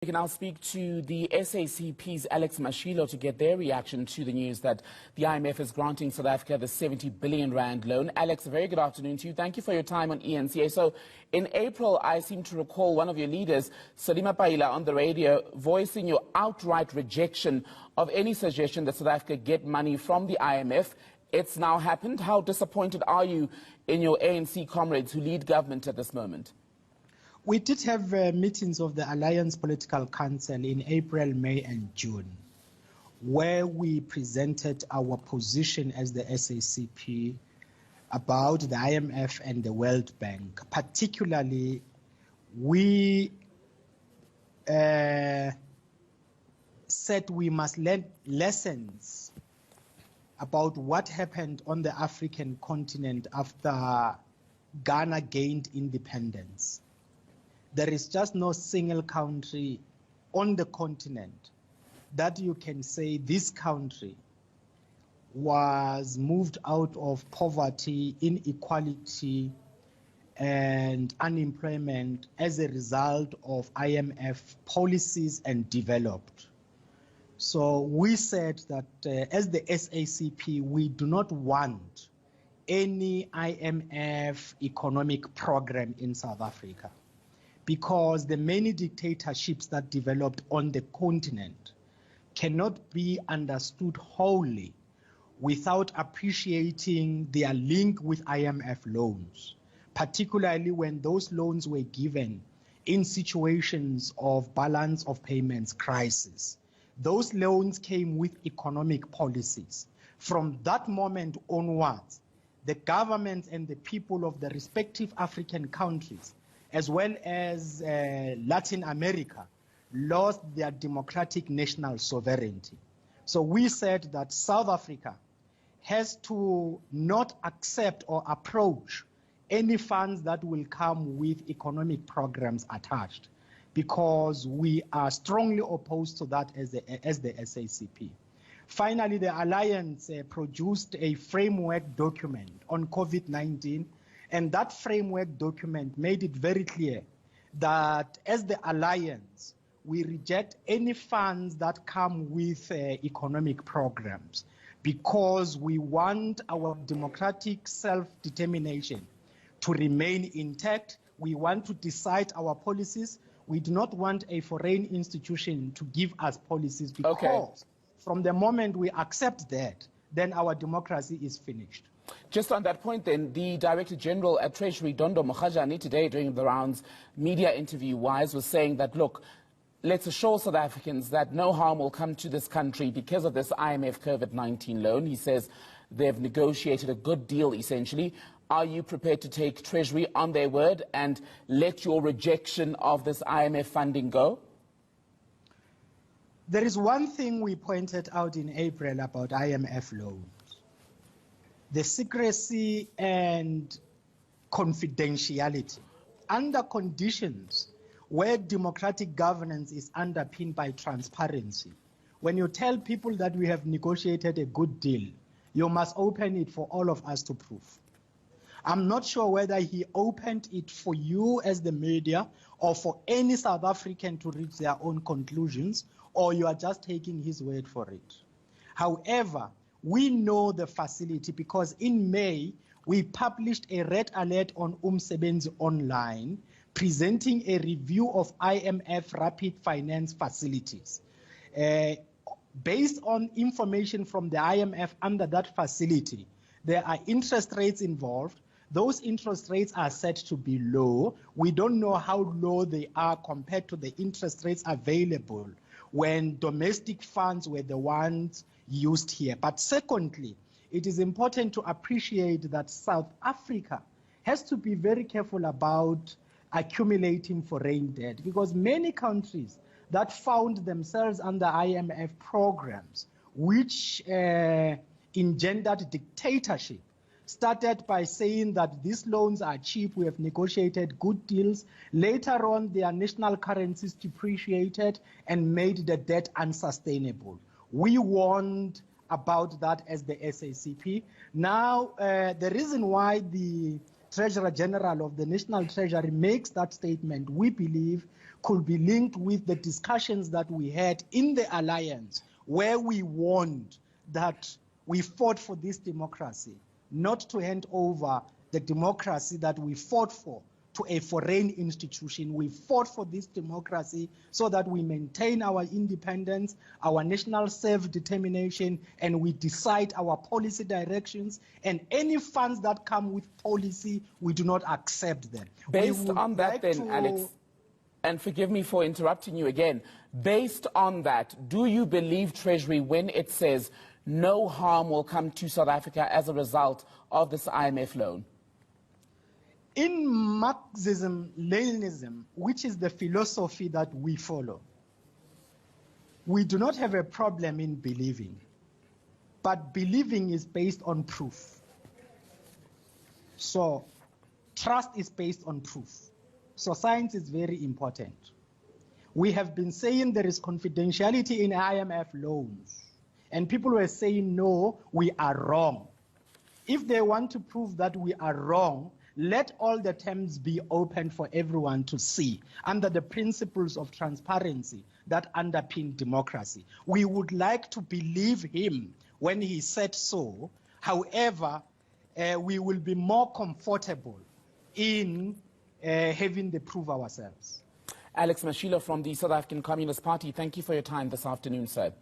We can now speak to the SACP's Alex Mashilo to get their reaction to the news that the IMF is granting South Africa the 70 billion rand loan. Alex, a very good afternoon to you. Thank you for your time on ENCA. So in April, I seem to recall one of your leaders, Salima Paila, on the radio voicing your outright rejection of any suggestion that South Africa get money from the IMF. It's now happened. How disappointed are you in your ANC comrades who lead government at this moment? We did have meetings of the Alliance Political Council in April, May and June, where we presented our position as the SACP about the IMF and the World Bank. Particularly, we said we must learn lessons about what happened on the African continent after Ghana gained independence. There is just no single country on the continent that you can say this country was moved out of poverty, inequality, and unemployment as a result of IMF policies and developed. So we said that as the SACP, we do not want any IMF economic program in South Africa, because the many dictatorships that developed on the continent cannot be understood wholly without appreciating their link with IMF loans, particularly when those loans were given in situations of balance of payments crisis. Those loans came with economic policies. From that moment onwards, the governments and the people of the respective African countries as well as Latin America, lost their democratic national sovereignty. So we said that South Africa has to not accept or approach any funds that will come with economic programs attached, because we are strongly opposed to that as the SACP. Finally, the Alliance produced a framework document on COVID-19, and that framework document made it very clear that as the Alliance, we reject any funds that come with economic programs, because we want our democratic self-determination to remain intact. We want to decide our policies. We do not want a foreign institution to give us policies, because from the moment we accept that, then our democracy is finished. Just on that point then, the Director General at Treasury, Dondo Mokgajane, today during the rounds, media interview-wise, was saying that, look, let's assure South Africans that no harm will come to this country because of this IMF COVID-19 loan. He says they've negotiated a good deal, essentially. Are you prepared to take Treasury on their word and let your rejection of this IMF funding go? There is one thing we pointed out in April about IMF loans: the secrecy and confidentiality. Under conditions where democratic governance is underpinned by transparency, when you tell people that we have negotiated a good deal, you must open it for all of us to prove. I'm not sure whether he opened it for you as the media or for any South African to reach their own conclusions, or you are just taking his word for it. However, we know the facility because in May, we published a red alert on Umsebenzi Online, presenting a review of IMF rapid finance facilities. Based on information from the IMF under that facility, there are interest rates involved. Those interest rates are said to be low. We don't know how low they are compared to the interest rates available when domestic funds were the ones used here. But secondly, it is important to appreciate that South Africa has to be very careful about accumulating foreign debt, because many countries that found themselves under IMF programs, which engendered dictatorship, started by saying that these loans are cheap, we have negotiated good deals. Later on, their national currencies depreciated and made the debt unsustainable. We warned about that as the SACP. Now, the reason why the Treasurer General of the National Treasury makes that statement, we believe, could be linked with the discussions that we had in the alliance, where we warned that we fought for this democracy, not to hand over the democracy that we fought for to a foreign institution. We fought for this democracy so that we maintain our independence, our national self-determination, and we decide our policy directions. And any funds that come with policy, we do not accept them. Based on that then, Alex, and forgive me for interrupting you again, based on that, do you believe Treasury when it says no harm will come to South Africa as a result of this IMF loan? In Marxism-Leninism, which is the philosophy that we follow, we do not have a problem in believing, but believing is based on proof. So trust is based on proof. So science is very important. We have been saying there is confidentiality in IMF loans, and people were saying, no, we are wrong. If they want to prove that we are wrong, let all the terms be open for everyone to see under the principles of transparency that underpin democracy. We would like to believe him when he said so. However, we will be more comfortable in having the proof ourselves. Alex Mashilo from the South African Communist Party, thank you for your time this afternoon, sir.